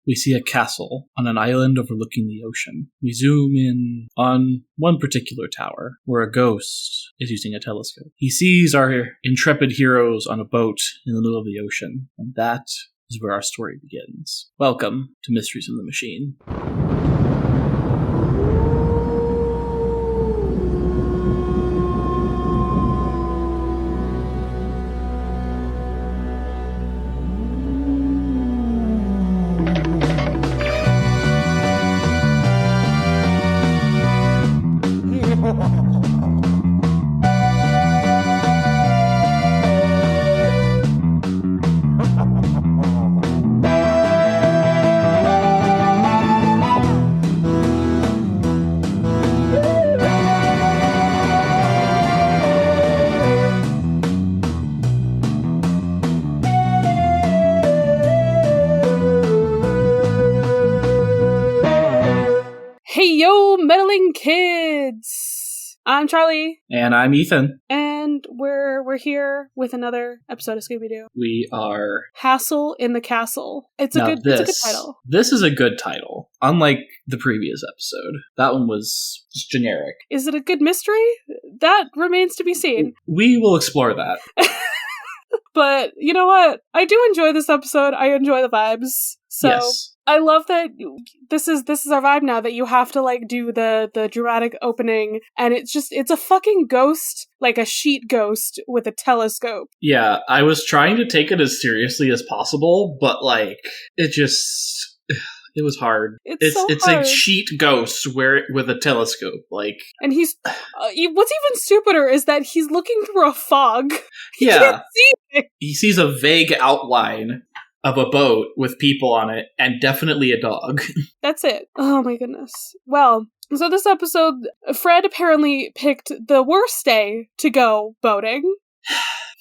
we see a castle on an island overlooking the ocean. We zoom in on one particular tower where a ghost is using a telescope. He sees our intrepid heroes on a boat in the middle of the ocean, and that is where our story begins. Welcome to Mysteries of the Machine. Meddling kids! I'm Charlie. And I'm Ethan. And we're here with another episode of Scooby-Doo. We are... Hassle in the Castle. It's a good title. This is a good title. Unlike the previous episode. That one was just generic. Is it a good mystery? That remains to be seen. We will explore that. But you know what? I do enjoy this episode. I enjoy the vibes. So yes. I love that this is our vibe now, that you have to like do the dramatic opening, and it's a fucking ghost, like a sheet ghost with a telescope. Yeah, I was trying to take it as seriously as possible, but like it was hard. It's hard. A sheet ghost with a telescope, like. And he's what's even stupider is that he's looking through a fog. He can't see it. He sees a vague outline of a boat with people on it, and definitely a dog. That's it. Oh my goodness. Well, so this episode, Fred apparently picked the worst day to go boating.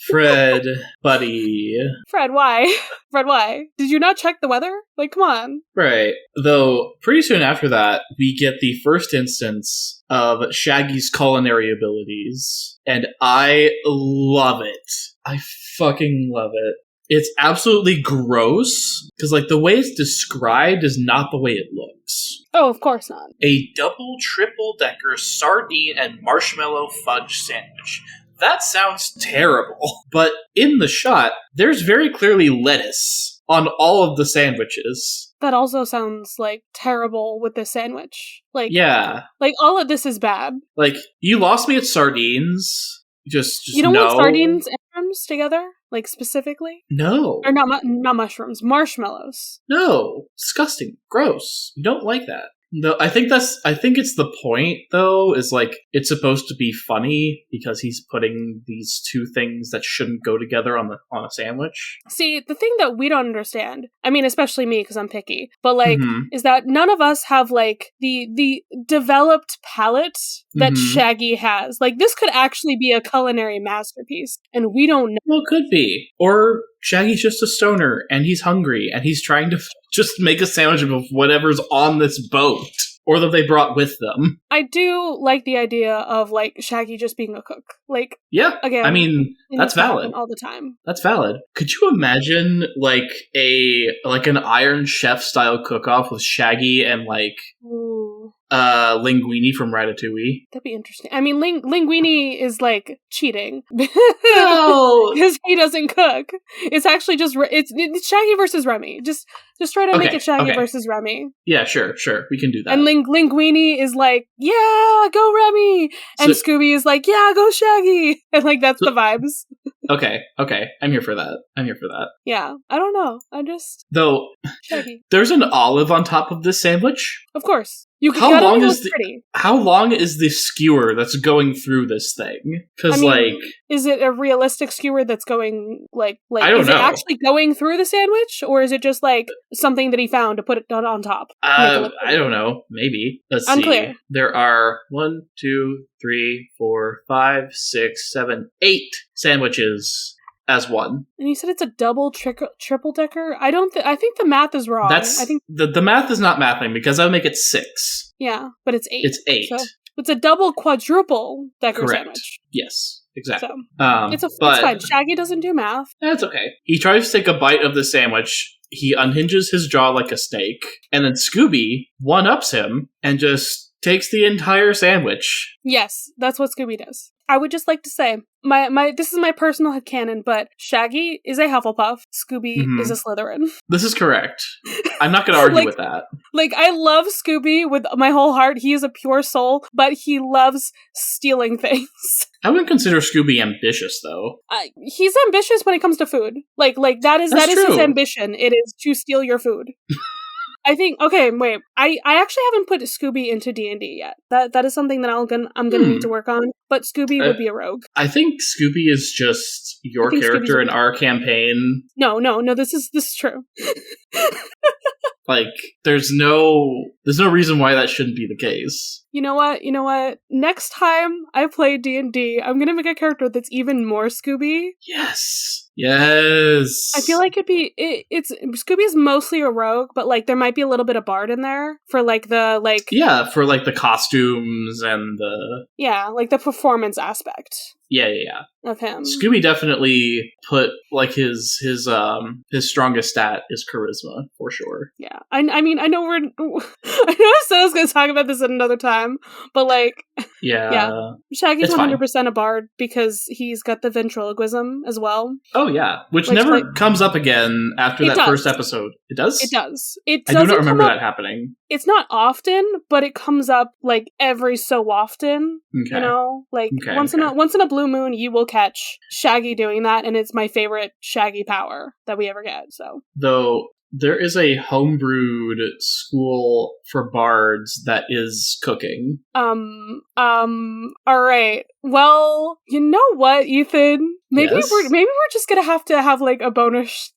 Fred, buddy. Fred, why? Fred, why? Did you not check the weather? Like, come on. Right. Though, pretty soon after that, we get the first instance of Shaggy's culinary abilities, and I love it. I fucking love it. It's absolutely gross, because, like, the way it's described is not the way it looks. Oh, of course not. A double, triple-decker sardine and marshmallow fudge sandwich. That sounds terrible. But in the shot, there's very clearly lettuce on all of the sandwiches. That also sounds, like, terrible with the sandwich. Like, yeah. Like, all of this is bad. Like, you lost me at sardines. Just you don't no. want sardines and mushrooms together? Like, specifically? No. Or not mushrooms, marshmallows. No. Disgusting. Gross. You don't like that. No, I think it's the point, though, is like, it's supposed to be funny because he's putting these two things that shouldn't go together on a sandwich. See, the thing that we don't understand, I mean, especially me, because I'm picky, but like, is that none of us have like the developed palate that Shaggy has. Like, this could actually be a culinary masterpiece, and we don't know. Well, it could be. Or Shaggy's just a stoner, and he's hungry, and he's trying to just make a sandwich of whatever's on this boat, or that they brought with them. I do like the idea of, like, Shaggy just being a cook. Like, yeah, again, I mean, that's valid. All the time. That's valid. Could you imagine, like, an Iron Chef style cook-off with Shaggy and, like, ooh, Linguini from Ratatouille? That'd be interesting. I mean, Linguini is, like, cheating. No! Because he doesn't cook. It's actually just, it's Shaggy versus Remy. Just try to make it Shaggy versus Remy. Yeah, sure. We can do that. And Linguini is like, yeah, go Remy! And Scooby is like, yeah, go Shaggy! And, like, that's the vibes. Okay. I'm here for that. Yeah, I don't know. Though, Shaggy. There's an olive on top of this sandwich. Of course. How long is the skewer that's going through this thing? Because, is it a realistic skewer that's going, like I don't know. Is it actually going through the sandwich? Or is it just, like, something that he found to put it on top? I don't know. Maybe. Let's Unclear. see. There are 1, 2, 3, 4, 5, 6, 7, 8 sandwiches as one. And you said it's a double triple decker? I think the math is wrong. I think the math is not mathing, because that would make it 6. Yeah, but it's 8. It's 8. So it's a double quadruple decker sandwich. Yes. Exactly. So, it's fine. Shaggy doesn't do math. That's okay. He tries to take a bite of the sandwich, he unhinges his jaw like a snake, and then Scooby one-ups him and just takes the entire sandwich. Yes, that's what Scooby does. I would just like to say, this is my personal headcanon, but Shaggy is a Hufflepuff, Scooby is a Slytherin. This is correct. I'm not going to argue with that. Like, I love Scooby with my whole heart. He is a pure soul, but he loves stealing things. I wouldn't consider Scooby ambitious, though. He's ambitious when it comes to food. Like that is his ambition. It is to steal your food. I think, okay, wait, I actually haven't put Scooby into D&D yet. That is something that I'm gonna need to work on, but Scooby would be a rogue. I think Scooby is just your character in our campaign. No, this is true. Like, there's no reason why that shouldn't be the case. You know what? Next time I play D&D, I'm gonna make a character that's even more Scooby. Yes. I feel like it's Scooby's mostly a rogue, but like there might be a little bit of Bard in there for like the for like the costumes and the performance aspect. Yeah. Of him. Scooby definitely put like his strongest stat is charisma for sure. Yeah. I mean I know I said I was going to talk about this at another time, but like yeah. Shaggy's 100% a bard because he's got the ventriloquism as well. Oh yeah, which never comes up again after that first episode. It does? It does. I do not remember that happening. It's not often, but it comes up like every so often. Okay. You know? Like once in a blue moon you will catch Shaggy doing that, and it's my favorite Shaggy power that we ever get. So though there is a homebrewed school for bards that is cooking. All right. Well, you know what, Ethan? Maybe we're just gonna have to have like a bonus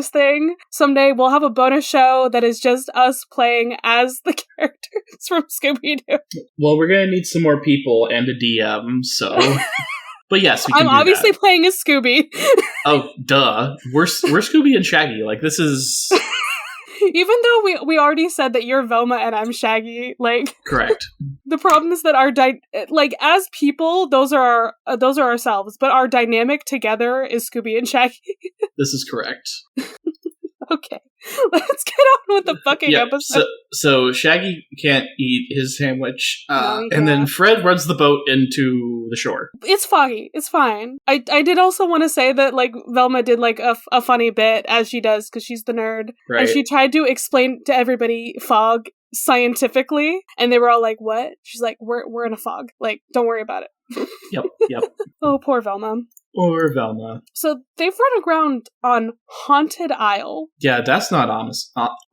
thing someday. We'll have a bonus show that is just us playing as the characters from Scooby-Doo. Well, we're gonna need some more people and a DM, so. But yes, we can I'm obviously playing as Scooby. Oh, duh. We're Scooby and Shaggy. Like, this is... Even though we already said that you're Velma and I'm Shaggy, like... Correct. The problem is that as people, those are ourselves, but our dynamic together is Scooby and Shaggy. This is correct. Okay. Let's get on with the fucking episode. So Shaggy can't eat his sandwich, and then Fred runs the boat into the shore. It's foggy. It's fine. I did also want to say that like Velma did like a funny bit, as she does because she's the nerd, right. And she tried to explain to everybody fog scientifically, and they were all like, "What?" She's like, "We're in a fog. Like, don't worry about it." Yep. Oh, poor Velma. Or Velma. So they've run aground on Haunted Isle. Yeah, that's not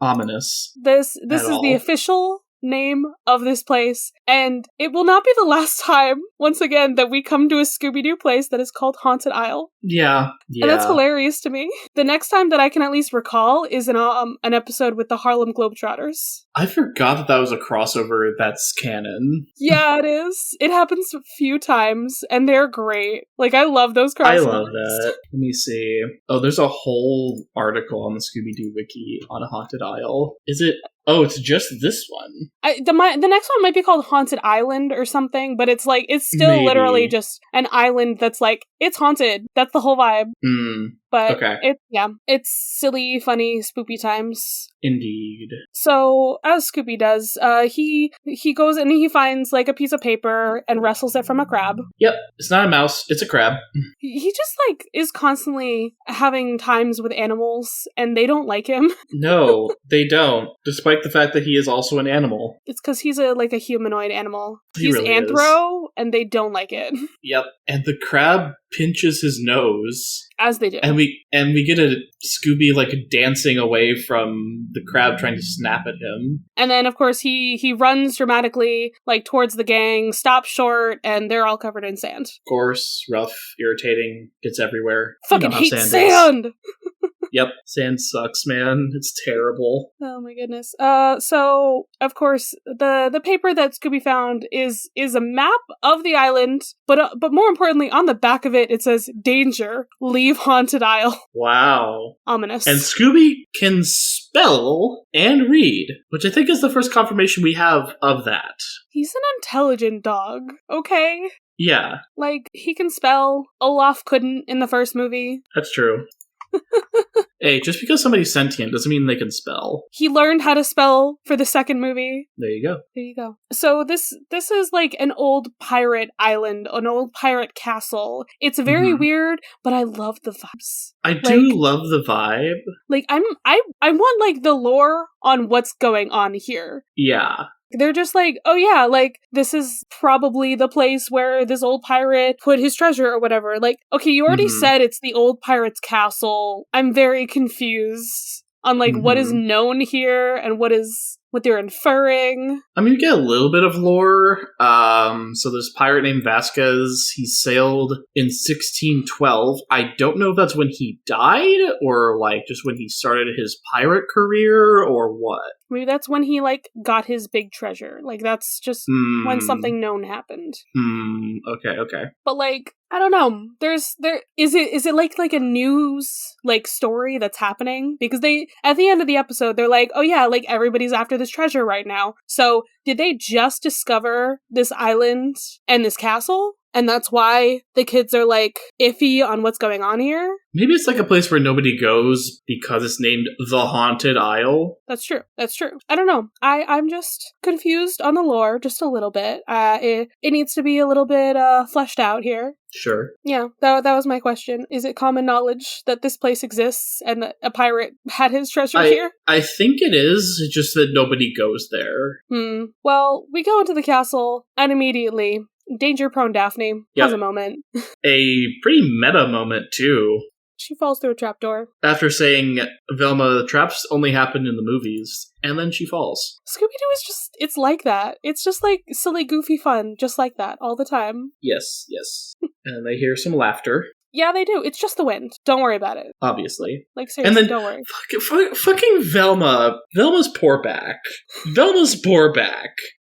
ominous. This is the official name of this place, and it will not be the last time, once again, that we come to a Scooby-Doo place that is called Haunted Isle. Yeah. And that's hilarious to me. The next time that I can at least recall is an episode with the Harlem Globetrotters. I forgot that was a crossover that's canon. Yeah, it is. It happens a few times, and they're great. Like, I love those crossovers. I love that. Let me see. Oh, there's a whole article on the Scooby-Doo wiki on a Haunted Isle. Is it? Oh, it's just this one. The next one might be called Haunted Island or something, but it's like, it's still literally just an island that's like, it's haunted. That's the whole vibe. But it's silly, funny, spoopy times. Indeed. So, as Scooby does, he goes and he finds like a piece of paper and wrestles it from a crab. Yep, it's not a mouse, it's a crab. He just like is constantly having times with animals, and they don't like him. No, they don't, despite the fact that he is also an animal. It's because he's a humanoid animal. He's really anthro, and they don't like it. Yep, and the crab pinches his nose. As they do. And we get a Scooby like dancing away from the crab trying to snap at him. And then of course he runs dramatically like towards the gang, stops short, and they're all covered in sand. Coarse, rough, irritating, gets everywhere. Fucking hate sand! Yep, sand sucks, man. It's terrible. Oh my goodness. So of course the paper that Scooby found is a map of the island, but more importantly, on the back of it says "Danger, leave Haunted Isle." Wow. Ominous. And Scooby can spell and read, which I think is the first confirmation we have of that. He's an intelligent dog. Okay. Yeah. Like, he can spell. Olaf couldn't in the first movie. That's true. Hey, just because somebody's sentient doesn't mean they can spell. He learned how to spell for the second movie. There you go. There you go. So this is like an old pirate island, an old pirate castle. It's very weird, but I love the vibes. I do love the vibe. Like I want like the lore on what's going on here. Yeah. They're just like, oh yeah, like, this is probably the place where this old pirate put his treasure or whatever. Like, okay, you already said it's the old pirate's castle. I'm very confused on, like, what is known here and what they're inferring. I mean, you get a little bit of lore. So this pirate named Vasquez, he sailed in 1612. I don't know if that's when he died or, like, just when he started his pirate career or what. Maybe that's when he, like, got his big treasure. Like, that's just when something known happened. Okay. But, like, I don't know. Is it like a news, like, story that's happening? Because at the end of the episode, they're like, oh yeah, like, everybody's after this treasure right now. So, did they just discover this island and this castle? And that's why the kids are, like, iffy on what's going on here? Maybe it's like a place where nobody goes because it's named the Haunted Isle. That's true. I don't know. I'm just confused on the lore just a little bit. It needs to be a little bit fleshed out here. Sure. Yeah, that was my question. Is it common knowledge that this place exists and that a pirate had his treasure here? I think it is, just that nobody goes there. Well, we go into the castle, and immediately, danger-prone Daphne has a moment. A pretty meta moment, too. She falls through a trapdoor. After saying, Velma, the traps only happen in the movies, and then she falls. Scooby-Doo is just, it's like that. It's just like silly, goofy fun, just like that, all the time. Yes. And I hear some laughter. Yeah, they do. It's just the wind. Don't worry about it. Obviously. Like, seriously, and then, don't worry. Fucking Velma. Velma's poor back.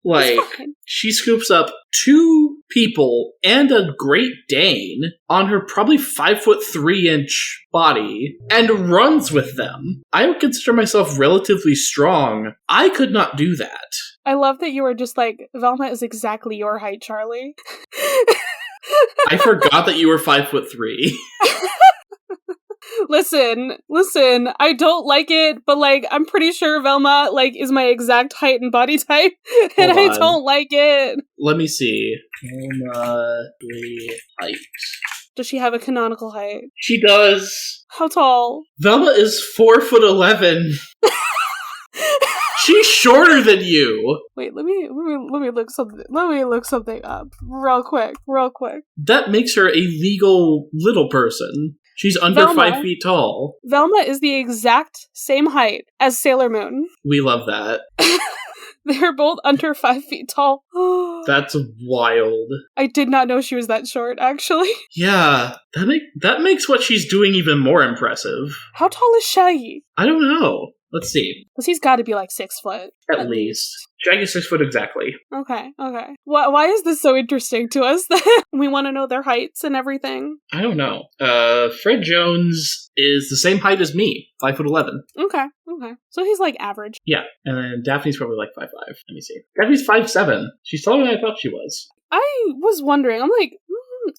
Like, she scoops up 2 people and a Great Dane on her probably 5'3" body and runs with them. I would consider myself relatively strong. I could not do that. I love that you were just like, Velma is exactly your height, Charlie. I forgot that you were 5'3". Listen, I don't like it, but, like, I'm pretty sure Velma, like, is my exact height and body type, and I don't like it. Let me see. Velma height. Does she have a canonical height? She does. How tall? Velma is 4'11". She's shorter than you. Wait, let me look something. Let me look something up real quick. That makes her a legal little person. She's under 5 feet tall. Velma is the exact same height as Sailor Moon. We love that. They're both under 5 feet tall. That's wild. I did not know she was that short, actually. Yeah, that makes what she's doing even more impressive. How tall is Shaggy? I don't know. Let's see. Because he's got to be like 6 foot. At least. Shaggy's 6 foot exactly. Okay. Why is this so interesting to us that we want to know their heights and everything? I don't know. Fred Jones is the same height as me, 5'11". Okay. So he's like average. Yeah, and then Daphne's probably like 5'5". Let me see. Daphne's 5'7". She's taller than I thought she was. I was wondering. I'm like,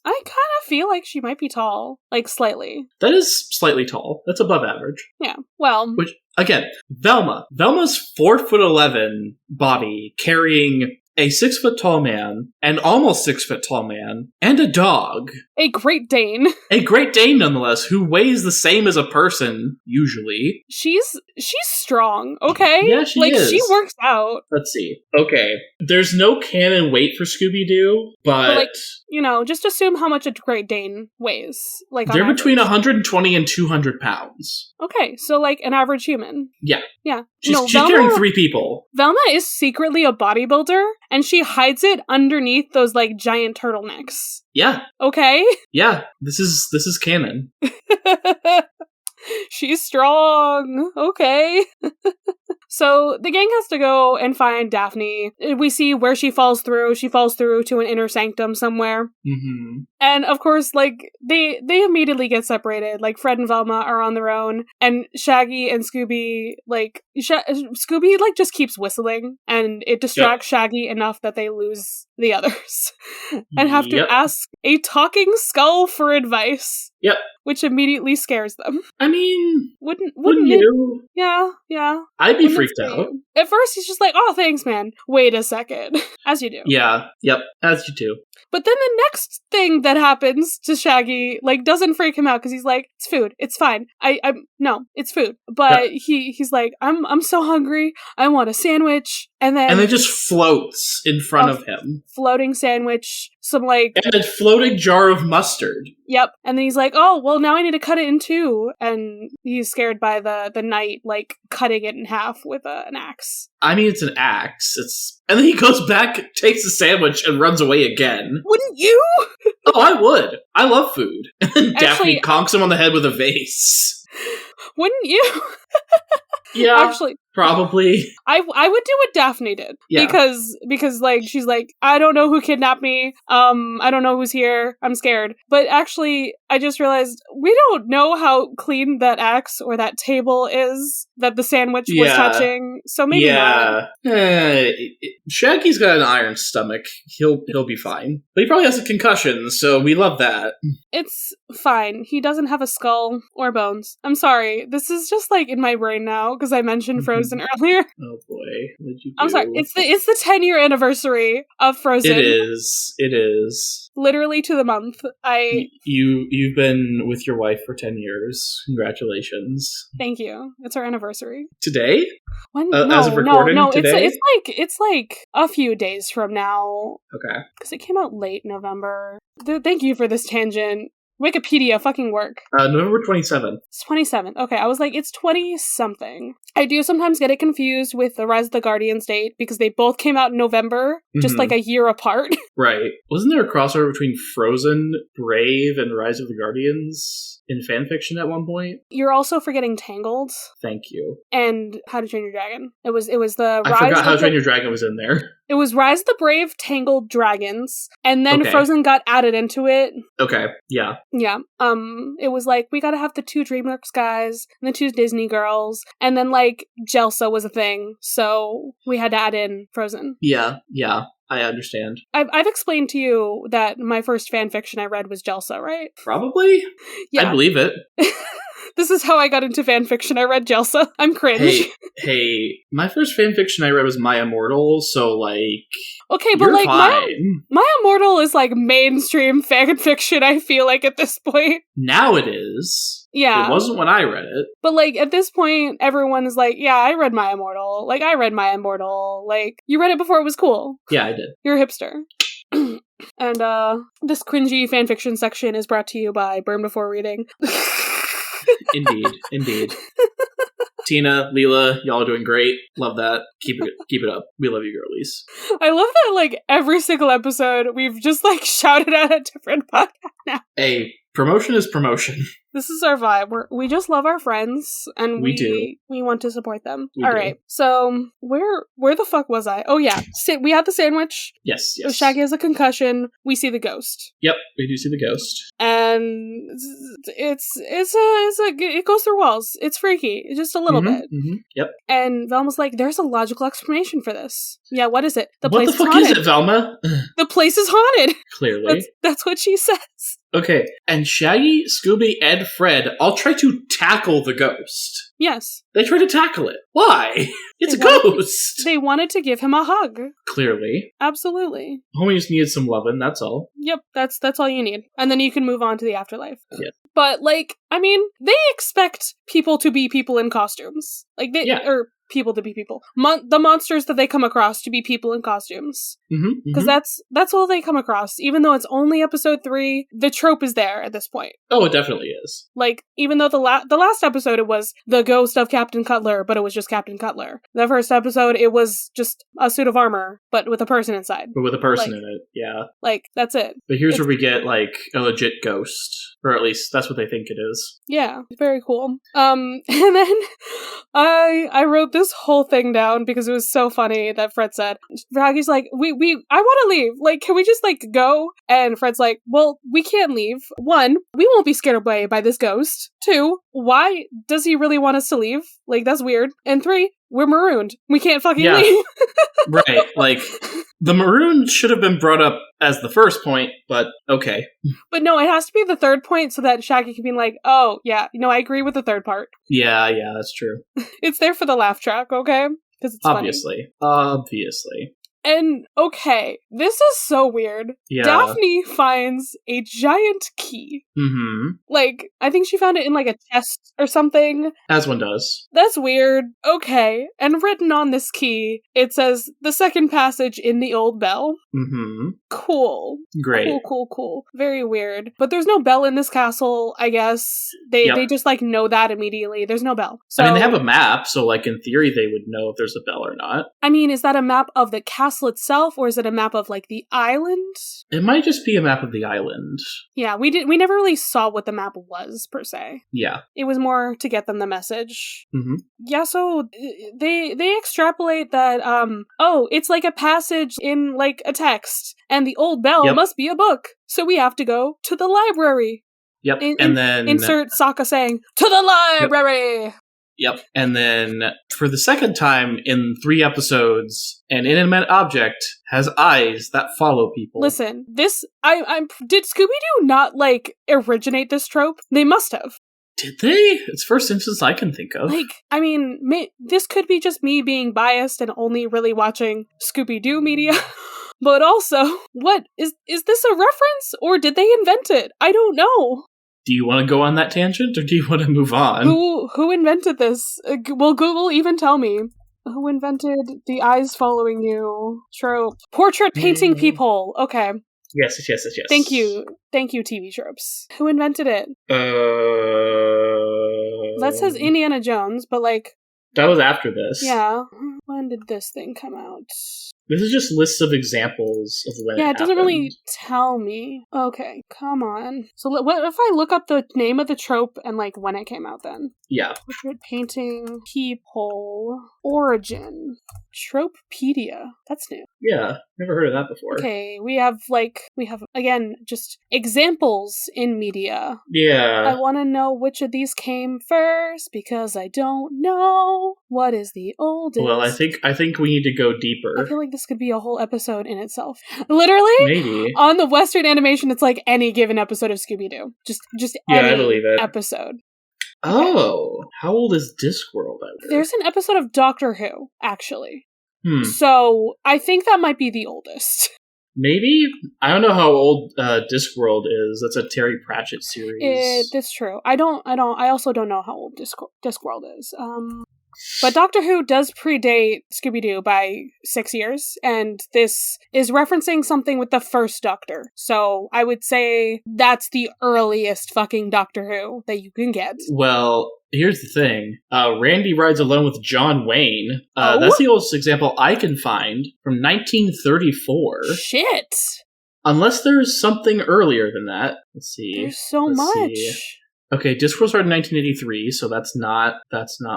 I kind of feel like she might be tall. Like, slightly. That is slightly tall. That's above average. Yeah, well. Which, again, Velma's 4'11" body carrying a 6 foot tall man, an almost 6 foot tall man, and a dog. A Great Dane. A Great Dane, nonetheless, who weighs the same as a person, usually. She's strong, okay? Yeah, she is. Like, she works out. Let's see. Okay. There's no canon weight for Scooby-Doo, but like, you know, just assume how much a Great Dane weighs. Like, they're between 120 and 200 pounds. Okay, so like an average human. Yeah. She's Velma, carrying 3 people. Velma is secretly a bodybuilder, and she hides it underneath those, like, giant turtlenecks. Yeah. Okay? Yeah. This is canon. She's strong. Okay. So the gang has to go and find Daphne. We see where she falls through. She falls through to an inner sanctum somewhere. Mm-hmm. And of course, like, they immediately get separated. Like, Fred and Velma are on their own, and Shaggy and Scooby, like, Scooby, like, just keeps whistling, and it distracts Shaggy enough that they lose the others. And have to ask a talking skull for advice. Yep. Which immediately scares them. I mean, wouldn't you? Yeah. I'd be freaked out. At first, he's just like, "Oh, thanks, man." Wait a second. As you do. Yeah. Yep. As you do. But then the next thing that happens to Shaggy, like, doesn't freak him out because he's like, "It's food. It's fine. No, it's food." But he's like, "I'm so hungry. I want a sandwich." And then just floats in front of him. Floating sandwich, some like... And a floating jar of mustard. Yep. And then he's like, "Oh, well, now I need to cut it in two." And he's scared by the knight, like, cutting it in half with an axe. I mean, it's an axe. And then he goes back, takes the sandwich, and runs away again. Wouldn't you? Oh, I would. I love food. And then Daphne conks him on the head with a vase. Wouldn't you? Yeah, actually, probably. I would do what Daphne did. Yeah. Because like, she's like, "I don't know who kidnapped me. I don't know who's here. I'm scared." But actually, I just realized we don't know how clean that axe or that table is that the sandwich was touching. So maybe not. Shaggy's got an iron stomach. He'll be fine. But he probably has a concussion, so we love that. It's fine. He doesn't have a skull or bones. I'm sorry. This is just like in my brain now because I mentioned Frozen earlier. Oh boy, what'd you do? I'm sorry. It's the 10-year anniversary of Frozen. It is. Literally to the month. You've been with your wife for 10 years. Congratulations. Thank you. It's our anniversary. Today? When? As of recording today? It's like a few days from now. Okay. Because it came out late November. Thank you for this tangent. Wikipedia fucking work. November 27th. It's 27th. Okay, I was like, it's 20-something. I do sometimes get it confused with the Rise of the Guardians date because they both came out in November, just like a year apart. Right. Wasn't there a crossover between Frozen, Brave, and Rise of the Guardians in fanfiction at one point? You're also forgetting Tangled. Thank you. And How to Train Your Dragon. It was the I forgot How to Train Your Dragon was in there. It was Rise of the Brave, Tangled, Dragons, and then Frozen got added into it. Okay, yeah. Yeah. It was like, we gotta have the 2 DreamWorks guys, and the 2 Disney girls, and then, like, Jelsa was a thing, so we had to add in Frozen. Yeah, I understand. I've explained to you that my first fanfiction I read was Jelsa, right? Probably. Yeah. I believe it. This is how I got into fanfiction. I read Jelsa. I'm cringe. Hey, my first fanfiction I read was My Immortal, so, like... Okay, but, like, My Immortal is, like, mainstream fanfiction, I feel like, at this point. Now it is. Yeah. It wasn't when I read it. But, like, at this point, everyone is like, yeah, I read My Immortal. Like, I read My Immortal. Like, you read it before it was cool. Yeah, I did. You're a hipster. And, this cringy fanfiction section is brought to you by Burn Before Reading. Indeed. Tina, Leela, y'all are doing great. Love that. Keep it up. We love you, girlies. I love that, like, every single episode, we've just, like, shouted out a different podcast now. Hey, promotion is promotion. This is our vibe. We just love our friends, and we want to support them. All right. So where the fuck was I? Oh yeah, we had the sandwich. Yes. Shaggy has a concussion. We see the ghost. Yep, we do see the ghost, and it goes through walls. It's freaky, just a little bit. Mm-hmm. Yep. And Velma's like, "There's a logical explanation for this." Yeah, what is it? What the fuck is it, Velma? The place is haunted. Clearly, that's what she says. Okay, and Shaggy, Scooby, and Fred all try to tackle the ghost. Yes. They try to tackle it. Why? It's a ghost! They wanted to give him a hug. Clearly. Absolutely. Homie just needed some loving, that's all. Yep, that's all you need. And then you can move on to the afterlife. Yeah. But, like, I mean, they expect people to be people in costumes. Like, or people to be people. The monsters that they come across to be people in costumes. Because that's all they come across. Even though it's only episode 3, the trope is there at this point. Oh, it definitely is. Like, even though the last episode it was the ghost of Captain Cutler, but it was just Captain Cutler. The first episode it was just a suit of armor, but with a person inside. But with a person in it, yeah. Like, that's it. But here's where we get, like, a legit ghost. Or at least that's what they think it is. Yeah, very cool. And then I wrote this this whole thing down because it was so funny that Fred said, Shaggy's like, I want to leave. Like, can we just, like, go? And Fred's like, well, we can't leave. 1, we won't be scared away by this ghost. 2, why does he really want us to leave? Like, that's weird. And 3, we're marooned. We can't fucking leave. Right. Like, the maroon should have been brought up as the first point, but okay. But no, it has to be the third point so that Shaggy can be like, oh, yeah, I agree with the third part. Yeah, that's true. It's there for the laugh track, okay? Because it's Obviously. And, okay, this is so weird. Yeah. Daphne finds a giant key. Mm-hmm. Like, I think she found it in, like, a chest or something. As one does. That's weird. Okay. And written on this key, it says, the second passage in the old bell. Mm-hmm. Cool. Great. Cool. Very weird. But there's no bell in this castle, I guess. They just, like, know that immediately. There's no bell. So, I mean, they have a map, so, like, in theory, they would know if there's a bell or not. I mean, is that a map of the castle itself, or is it a map of, like, the island? It might just be a map of the island. Yeah, we never really saw what the map was, per se. Yeah. It was more to get them the message. Mm-hmm. Yeah, so they extrapolate that, it's like a passage in, like, a text, and the old bell must be a book, so we have to go to the library. Yep, and then... Insert Sokka saying, to the library! Yep. And then, for the second time in 3 episodes, an inanimate object has eyes that follow people. Listen, did Scooby-Doo not, like, originate this trope? They must have. Did they? It's first instance I can think of. Like, I mean, this could be just me being biased and only really watching Scooby-Doo media. But also, what? Is this a reference? Or did they invent it? I don't know. Do you want to go on that tangent, or do you want to move on? Who invented this? Will Google even tell me? Who invented the eyes following you trope? Portrait painting people. Okay. Yes. Thank you, TV tropes. Who invented it? That says Indiana Jones, but, like... That was after this. Yeah. When did this thing come out? This is just lists of examples of when it happened. Yeah, it doesn't really tell me. Okay, come on. So what if I look up the name of the trope and, like, when it came out then? Yeah. Portrait painting, peephole, origin, Tropepedia. That's new. Yeah, never heard of that before. Okay, we have, again, just examples in media. Yeah. I want to know which of these came first, because I don't know. What is the oldest? Well, I think we need to go deeper. I feel like this could be a whole episode in itself. Literally, maybe on the Western animation, it's like any given episode of Scooby-Doo. Just any I believe it. episode. Oh, how old is Discworld? There's an episode of Doctor Who, actually. So I think that might be the oldest. Maybe? I don't know how old Discworld is. That's a Terry Pratchett series. That's true. I also don't know how old Discworld is. But Doctor Who does predate Scooby-Doo by 6 years, and this is referencing something with the first Doctor. So I would say that's the earliest fucking Doctor Who that you can get. Well, here's the thing. Randy Rides Alone with John Wayne. That's the oldest example I can find, from 1934. Shit! Unless there's something earlier than that. Let's see. There's so much. Okay, Discworld started in 1983, so that's not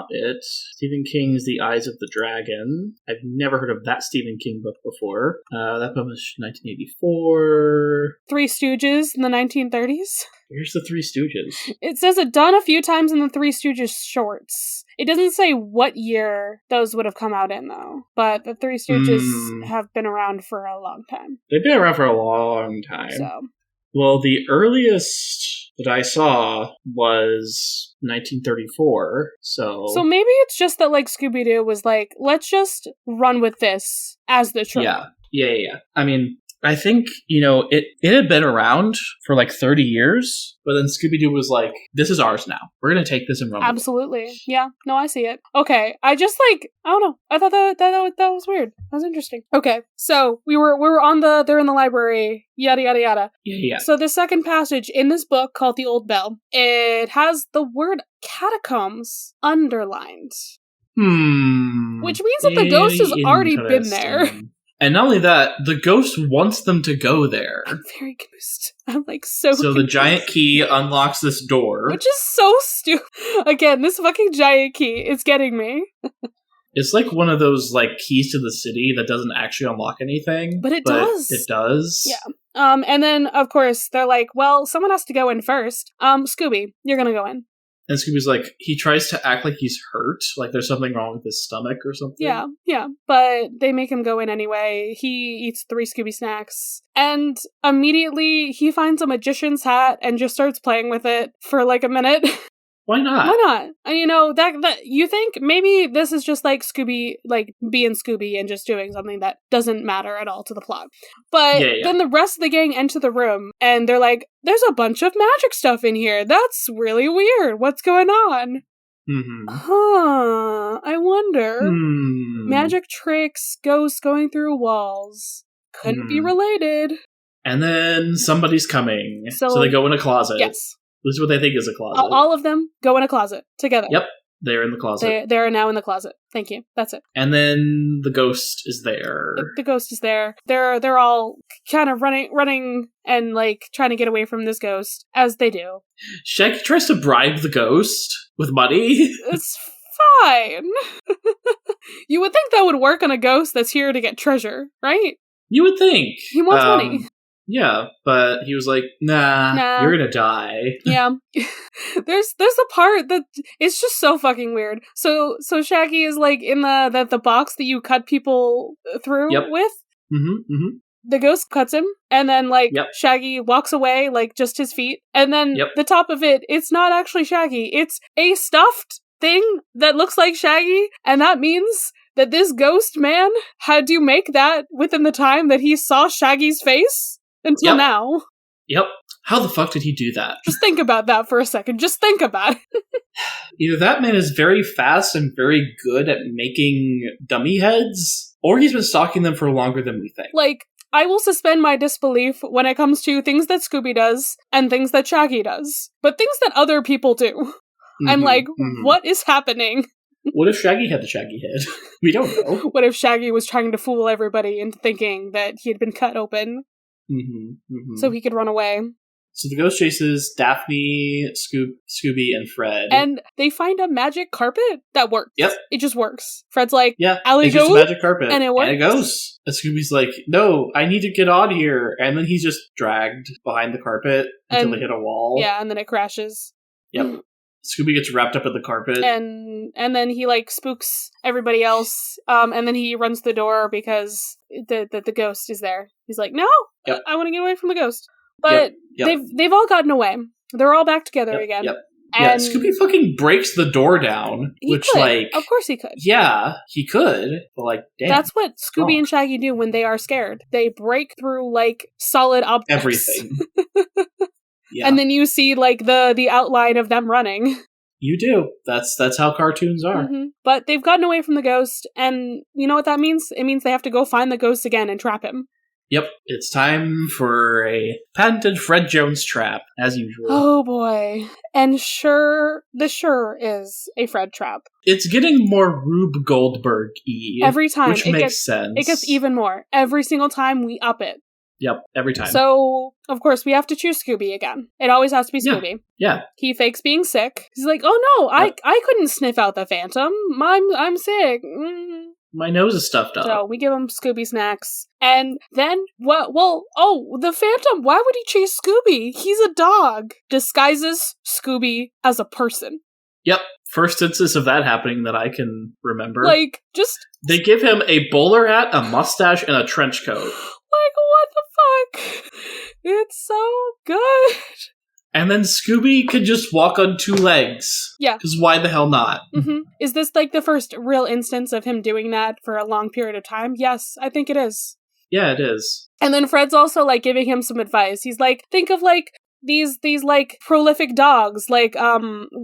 it. Stephen King's The Eyes of the Dragon. I've never heard of that Stephen King book before. That published 1984. Three Stooges in the 1930s. Here's the Three Stooges. It says it done a few times in the Three Stooges shorts. It doesn't say what year those would have come out in, though. But the Three Stooges have been around for a long time. They've been around for a long time. So. Well, the earliest that I saw was 1934, so maybe it's just that, like, Scooby-Doo was like, let's just run with this as the trope. Yeah. I mean, I think, it had been around for like 30 years, but then Scooby-Doo was like, this is ours now. We're going to take this and run with it. Absolutely. Yeah. No, I see it. Okay. I just, I don't know. I thought that was weird. That was interesting. Okay. So we were on they're in the library, yada, yada, yada. Yeah. So the second passage in this book called The Old Bell, it has the word catacombs underlined. Which means that the ghost has already been there. And not only that, the ghost wants them to go there. I'm very confused. I'm so confused. The giant key unlocks this door. Which is so stupid. Again, this fucking giant key is getting me. It's like one of those like keys to the city that doesn't actually unlock anything. But it does. It does. Yeah. And then, of course, they're like, well, someone has to go in first. Scooby, you're gonna go in. And Scooby's like, he tries to act like he's hurt, like there's something wrong with his stomach or something. Yeah. But they make him go in anyway. He eats 3 Scooby snacks. And immediately he finds a magician's hat and just starts playing with it for like a minute. Why not? Why not? And you know, that you think maybe this is just like Scooby, like being Scooby and just doing something that doesn't matter at all to the plot. But then the rest of the gang enter the room and they're like, there's a bunch of magic stuff in here. That's really weird. What's going on? Mm-hmm. I wonder. Magic tricks, ghosts going through walls. Couldn't be related. And then somebody's coming. So they go in a closet. Yes. This is what they think is a closet. All of them go in a closet together. Yep, they're in the closet. They're now in the closet. Thank you. That's it. And then the ghost is there. The ghost is there. They're all kind of running and like trying to get away from this ghost, as they do. Shaggy tries to bribe the ghost with money. It's fine. You would think that would work on a ghost that's here to get treasure, right? You would think. He wants money. Yeah, but he was like, nah, you're gonna die. Yeah. There's a part that it's just so fucking weird. So Shaggy is like in the box that you cut people through with. The ghost cuts him, and then Shaggy walks away, like just his feet, and then the top of it, it's not actually Shaggy. It's a stuffed thing that looks like Shaggy, and that means that this ghost man had to make that within the time that he saw Shaggy's face. Until now. Yep. How the fuck did he do that? Just think about that for a second. Just think about it. Either that man is very fast and very good at making dummy heads, or he's been stalking them for longer than we think. Like, I will suspend my disbelief when it comes to things that Scooby does and things that Shaggy does. But things that other people do. I'm like, what is happening? What if Shaggy had the Shaggy head? We don't know. What if Shaggy was trying to fool everybody into thinking that he had been cut open? So he could run away. So the ghost chases Daphne, Scooby, and Fred. And they find a magic carpet that works. Yep. It just works. Fred's like, it's just a magic carpet. And it works. And it goes. And Scooby's like, no, I need to get on here. And then he's just dragged behind the carpet until they hit a wall. Yeah, and then it crashes. Yep. Scooby gets wrapped up in the carpet. And then he, like, spooks everybody else. And then he runs the door because the ghost is there. He's like, no, I want to get away from the ghost. But they've all gotten away. They're all back together again. And Scooby fucking breaks the door down. Of course he could. Yeah, he could. But, like, damn. That's what Scooby and Shaggy do when they are scared. They break through, like, solid objects. Everything. Yeah. And then you see, like, the outline of them running. You do. That's how cartoons are. But they've gotten away from the ghost, and you know what that means? It means they have to go find the ghost again and trap him. Yep. It's time for a patented Fred Jones trap, as usual. Oh boy. And this sure is a Fred trap. It's getting more Rube Goldberg-y. Every time. Which makes sense. It gets even more. Every single time we up it. Yep, every time. So, of course, we have to choose Scooby again. It always has to be Scooby. Yeah. He fakes being sick. He's like, oh no, I couldn't sniff out the Phantom. I'm sick. My nose is stuffed up. So we give him Scooby snacks. And then, the Phantom, why would he chase Scooby? He's a dog. Disguises Scooby as a person. Yep. First instance of that happening that I can remember. Like, just... They give him a bowler hat, a mustache, and a trench coat. Like, what the fuck? It's so good. And then Scooby could just walk on 2 legs. Yeah. Because why the hell not? Is this, like, the first real instance of him doing that for a long period of time? Yes, I think it is. Yeah, it is. And then Fred's also, like, giving him some advice. He's like, think of, like, these like prolific dogs, like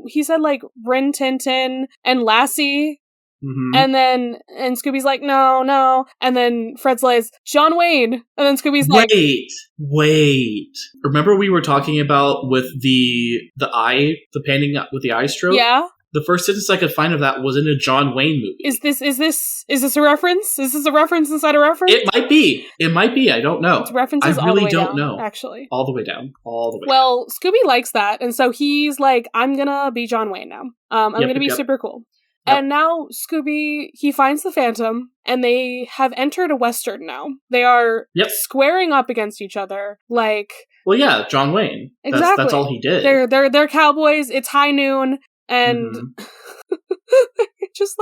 he said like Rin Tin Tin and Lassie, and Scooby's like no, and then Fred's like John Wayne, and then Scooby's like wait. Remember we were talking about with the eye, the painting with the eye stroke? Yeah. The first sentence I could find of that was in a John Wayne movie. Is this a reference? Is this a reference inside a reference? It might be. I don't know. It's references I really all the way don't down, know. actually. All the way down. Well, Scooby likes that, and so he's like, I'm gonna be John Wayne now. I'm gonna be super cool. And now Scooby, he finds the Phantom, and they have entered a Western now. They are squaring up against each other, like... Well, yeah, John Wayne. Exactly. That's all he did. They're cowboys, it's high noon, and... just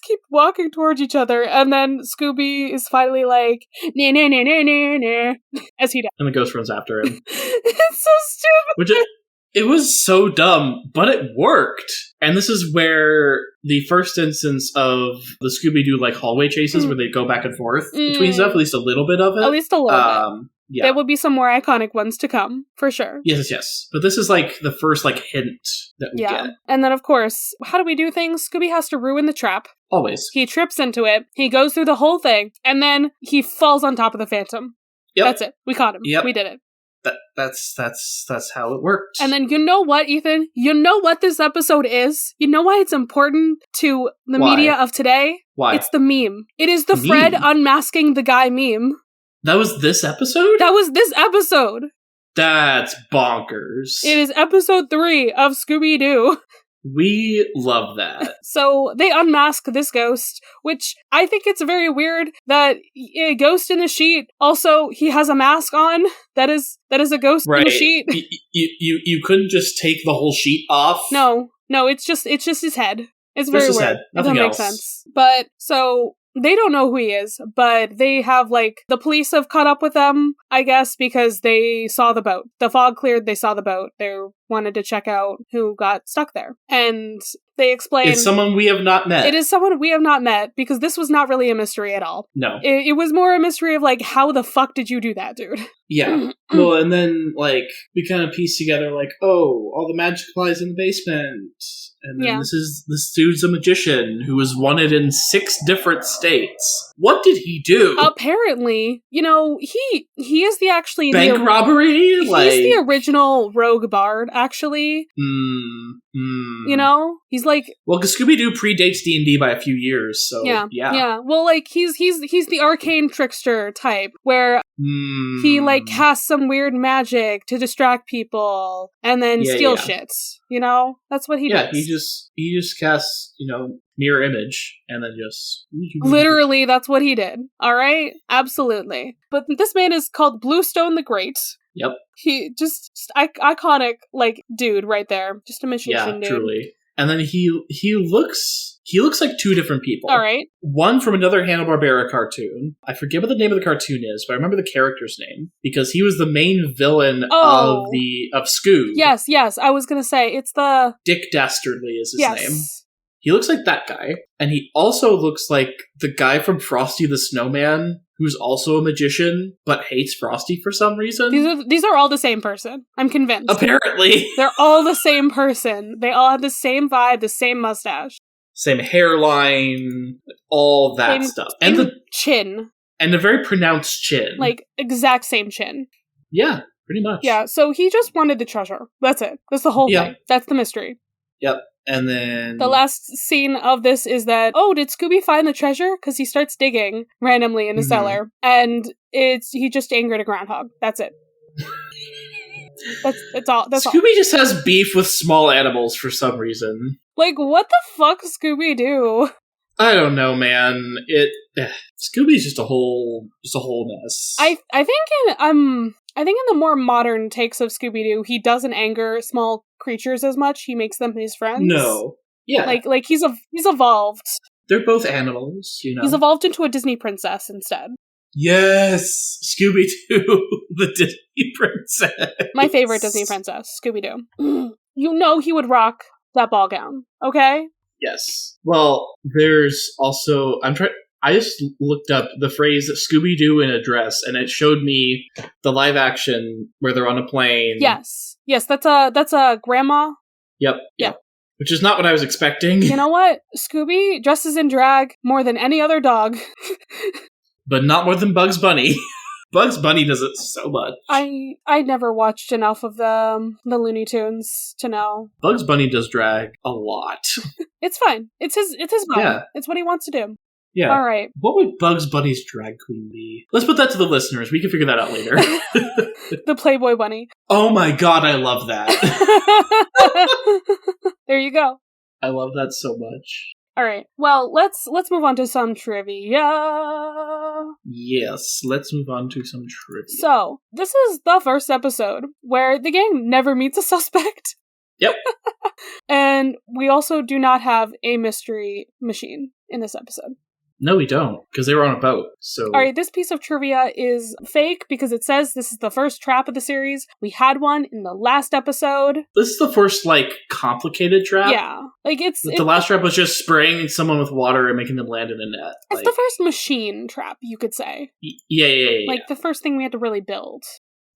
keep walking towards each other, and then Scooby is finally like, nah, nah, nah, nah, nah, nah, as he does. And the ghost runs after him. It's so stupid. It was so dumb, but it worked. And this is where the first instance of the Scooby-Doo like hallway chases where they go back and forth between stuff, at least a little bit of it. At least a little bit. Yeah. There will be some more iconic ones to come, for sure. Yes. But this is like the first like hint that we get. And then of course, how do we do things? Scooby has to ruin the trap. Always. He trips into it, he goes through the whole thing, and then he falls on top of the Phantom. Yep. That's it. We caught him. Yep. We did it. That's how it worked. And then you know what, Ethan? You know what this episode is? You know why it's important to the media of today? Why? It's the meme. It is the Fred unmasking the guy meme. That was this episode? That was this episode. That's bonkers. It is episode 3 of Scooby-Doo. We love that. So they unmask this ghost, which I think it's very weird that a ghost in the sheet. Also, he has a mask on. That is a ghost in the sheet. You couldn't just take the whole sheet off. No, it's just his head. It's very weird. Head. Nothing it doesn't make sense. But so they don't know who he is, but they have the police have caught up with them, I guess, because they saw the boat. The fog cleared, they saw the boat. They wanted to check out who got stuck there. And they explain... It's someone we have not met. It is someone we have not met, because this was not really a mystery at all. No. It was more a mystery of, how the fuck did you do that, dude? Yeah. Well, and then, we kind of piece together, all the magic supplies in the basement. And then this dude's a magician who was wanted in 6 different states. What did he do? Apparently, he is bank robbery? He's the original rogue bard, actually. He's well, because Scooby-Doo predates D&D by a few years, so yeah. Well, he's the arcane trickster type, where he casts some weird magic to distract people and then steal shit. That's what he does. He just casts, mirror image and then just... Literally, that's what he did. All right? Absolutely. But this man is called Bluestone the Great. Yep. He just iconic, dude right there. Just a magician dude. Yeah, truly. And then he looks like 2 different people. All right. One from another Hanna-Barbera cartoon. I forget what the name of the cartoon is, but I remember the character's name because he was the main villain of Scoob. Yes. I was gonna say it's the Dick Dastardly is his name. He looks like that guy, and he also looks like the guy from Frosty the Snowman, who's also a magician but hates Frosty for some reason. These are all the same person. I'm convinced. Apparently, they're all the same person. They all have the same vibe, the same mustache. Same hairline, all that stuff. And the chin. And a very pronounced chin. Exact same chin. Yeah, pretty much. Yeah, so he just wanted the treasure. That's it. That's the whole thing. That's the mystery. Yep. And then... The last scene of this is that, did Scooby find the treasure? Because he starts digging randomly in the cellar. And he just angered a groundhog. That's it. That's all. Scooby just has beef with small animals for some reason. What the fuck, Scooby-Doo? I don't know, man. Scooby's just a whole mess. I think in the more modern takes of Scooby-Doo, he doesn't anger small creatures as much. He makes them his friends. No. Yeah. He's evolved. They're both animals, He's evolved into a Disney princess instead. Yes! Scooby-Doo, the Disney princess. My favorite Disney princess, Scooby-Doo. He would rock that ball gown, okay? Yes. Well, there's also... I just looked up the phrase Scooby-Doo in a dress, and it showed me the live action where they're on a plane. Yes, that's a grandma. Yep. Yeah. Which is not what I was expecting. You know what? Scooby dresses in drag more than any other dog. But not more than Bugs Bunny. Bugs Bunny does it so much. I never watched enough of the Looney Tunes to know. Bugs Bunny does drag a lot. It's fine. It's his vibe. Yeah. It's what he wants to do. Yeah. All right. What would Bugs Bunny's drag queen be? Let's put that to the listeners. We can figure that out later. The Playboy Bunny. Oh my god, I love that. There you go. I love that so much. All right. Well, let's move on to some trivia. Yes, let's move on to some trivia. So, this is the first episode where the gang never meets a suspect. Yep. And we also do not have a mystery machine in this episode. No, we don't, because they were on a boat, so... Alright, this piece of trivia is fake because it says this is the first trap of the series. We had one in the last episode. This is the first, complicated trap? Yeah. The last trap was just spraying someone with water and making them land in a net. It's the first machine trap, you could say. Yeah. The first thing we had to really build.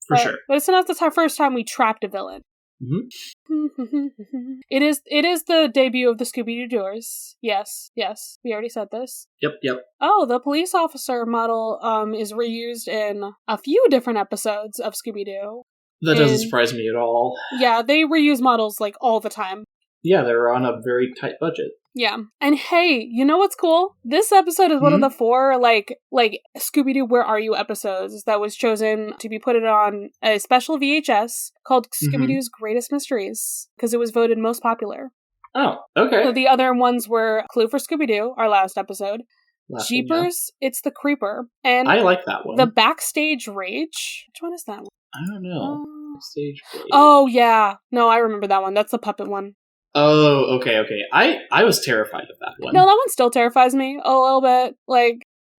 For sure. But it's not the first time we trapped a villain. Mm-hmm. It is the debut of the Scooby-Doo doors. Yes, we already said this. Yep. Oh, the police officer model is reused in a few different episodes of Scooby-Doo. That doesn't surprise me at all. Yeah, they reuse models all the time. Yeah, they're on a very tight budget. Yeah. And hey, you know what's cool? This episode is one of the 4, Scooby-Doo Where Are You episodes that was chosen to be put on a special VHS called Scooby-Doo's Greatest Mysteries, because it was voted most popular. Oh, okay. So the other ones were Clue for Scooby-Doo, our last episode, Jeepers, It's the Creeper, and I like that one. The Backstage Rage. Which one is that one? I don't know. Backstage Rage. Oh, yeah. No, I remember that one. That's the puppet one. Oh, okay. I was terrified of that one. No, that one still terrifies me a little bit.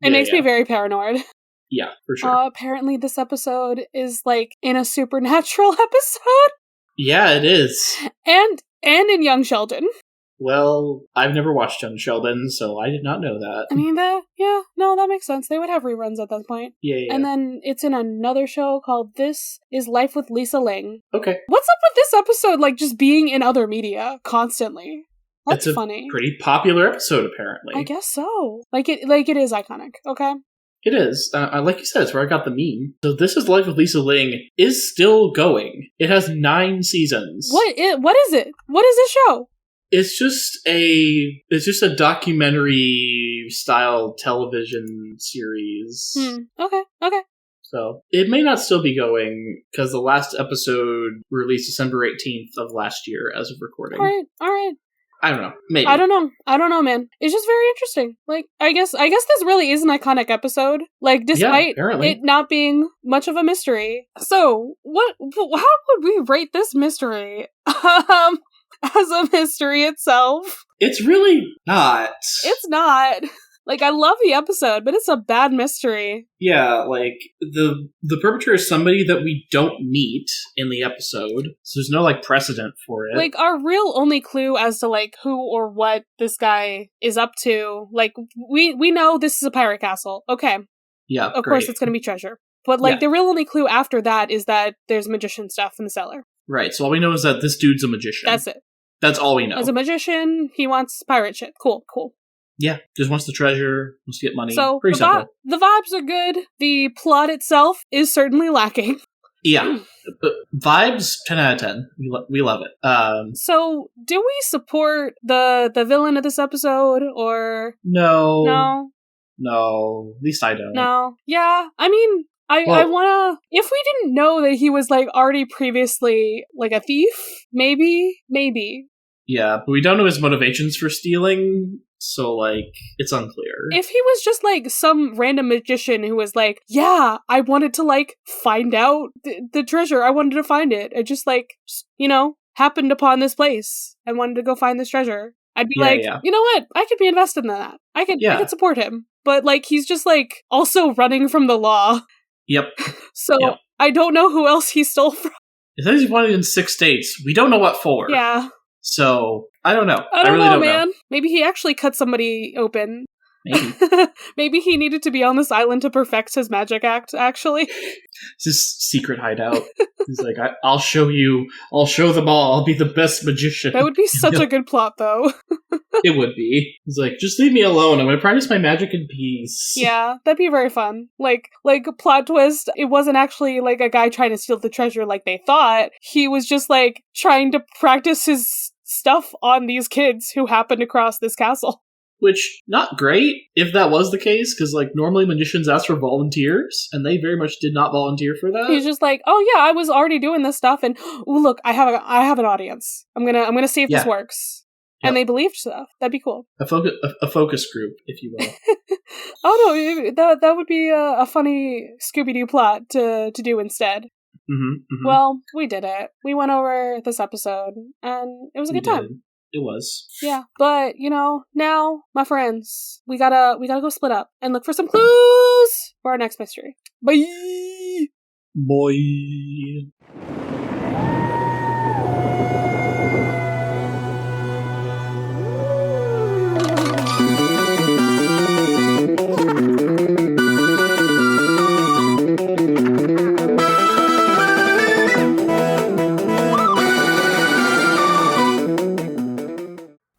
It makes me very paranoid. Yeah, for sure. Apparently this episode is, in a supernatural episode. Yeah, it is. And in Young Sheldon. Well, I've never watched Young Sheldon, so I did not know that. I mean, that makes sense. They would have reruns at that point. Yeah. And then it's in another show called This Is Life with Lisa Ling. Okay. What's up with this episode, just being in other media constantly? That's funny. Pretty popular episode, apparently. I guess so. It is iconic, okay? It is. Like you said, it's where I got the meme. So This Is Life with Lisa Ling is still going. It has 9 seasons. What is it? What is this show? It's just a documentary style television series. Okay. So it may not still be going because the last episode released December 18th of last year as of recording. All right. I don't know. Maybe. I don't know, man. It's just very interesting. I guess this really is an iconic episode. Despite it not being much of a mystery. So, how would we rate this mystery? As a mystery itself. It's really not. It's not. I love the episode, but it's a bad mystery. Yeah, the perpetrator is somebody that we don't meet in the episode, so there's no, precedent for it. Our real only clue as to, who or what this guy is up to, we know this is a pirate castle. Okay. Yeah, of course it's gonna be treasure. But, the real only clue after that is that there's magician stuff in the cellar. Right, so all we know is that this dude's a magician. That's it. That's all we know. As a magician, he wants pirate shit. Cool. Yeah, just wants the treasure, wants to get money. So, pretty simple. The vibes are good. The plot itself is certainly lacking. Yeah. Vibes, 10 out of 10. We love it. So, do we support the villain of this episode, or... No. At least I don't. No. Yeah, I mean... I wanna... If we didn't know that he was, already previously, a thief, maybe? Yeah, but we don't know his motivations for stealing, so, it's unclear. If he was just, some random magician who was yeah, I wanted to, find out the treasure, I wanted to find it, I just, happened upon this place, I wanted to go find this treasure, I'd be you know what, I could be invested in that, I could support him, but, he's just, also running from the law. Yep. So, yep. I don't know who else he stole from. It says he's wanted in 6 states. We don't know what for. Yeah. So, I don't know. I really don't know. Maybe he actually cut somebody open. Maybe. Maybe he needed to be on this island to perfect his magic act, actually. It's his secret hideout. He's I'll show them all. I'll be the best magician. That would be such a good plot, though. It would be. He's just leave me alone. I'm going to practice my magic in peace. Yeah, that'd be very fun. A plot twist, it wasn't actually, a guy trying to steal the treasure like they thought. He was just, trying to practice his stuff on these kids who happened across this castle. Which, not great, if that was the case, because, normally magicians ask for volunteers, and they very much did not volunteer for that. He's just oh yeah, I was already doing this stuff, and, ooh, look, I have an audience. I'm gonna see if this works. and they believed stuff. That'd be cool. A focus group, if you will. Oh no, that would be a funny Scooby-Doo plot to do instead. Well, we did it. We went over this episode, and it was a good time. It was. Yeah, but now, my friends, we gotta go split up and look for some clues for our next mystery. Bye. Boy.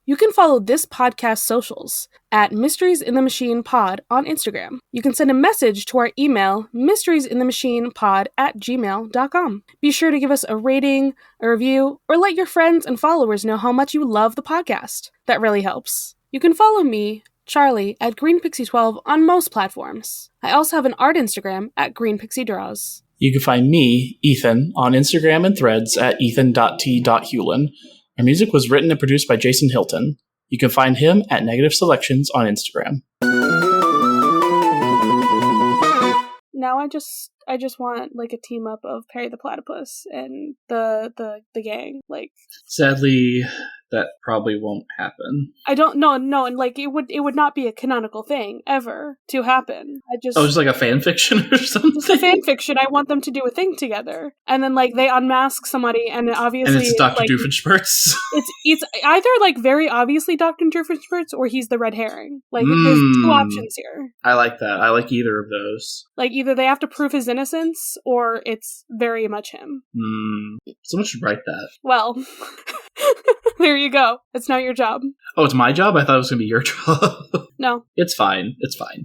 You can follow this podcast's socials at Mysteries in the Machine Pod on Instagram. You can send a message to our email, mysteriesinthemachinepod@gmail.com. Be sure to give us a rating, a review, or let your friends and followers know how much you love the podcast. That really helps. You can follow me, Charlie, at GreenPixie12 on most platforms. I also have an art Instagram at GreenPixieDraws. You can find me, Ethan, on Instagram and Threads at ethan.t.hewlin. Our music was written and produced by Jason Hilton. You can find him at Negative Selections on Instagram. Now I just want like a team up of Perry the Platypus and the gang. Like, sadly, that probably won't happen. I don't know, and like it would not be a canonical thing ever to happen. Just like a fan fiction or something. Just a fan fiction. I want them to do a thing together, and then like they unmask somebody, and obviously, and it's Dr. like, Doofenshmirtz. It's either like very obviously Dr. Doofenshmirtz or he's the red herring. Like there's two options here. I like that. I like either of those. Like either they have to prove his innocence, or it's very much him. Someone should write that. Well, there you go. It's not your job. Oh, it's my job? I thought it was going to be your job. No. It's fine. It's fine.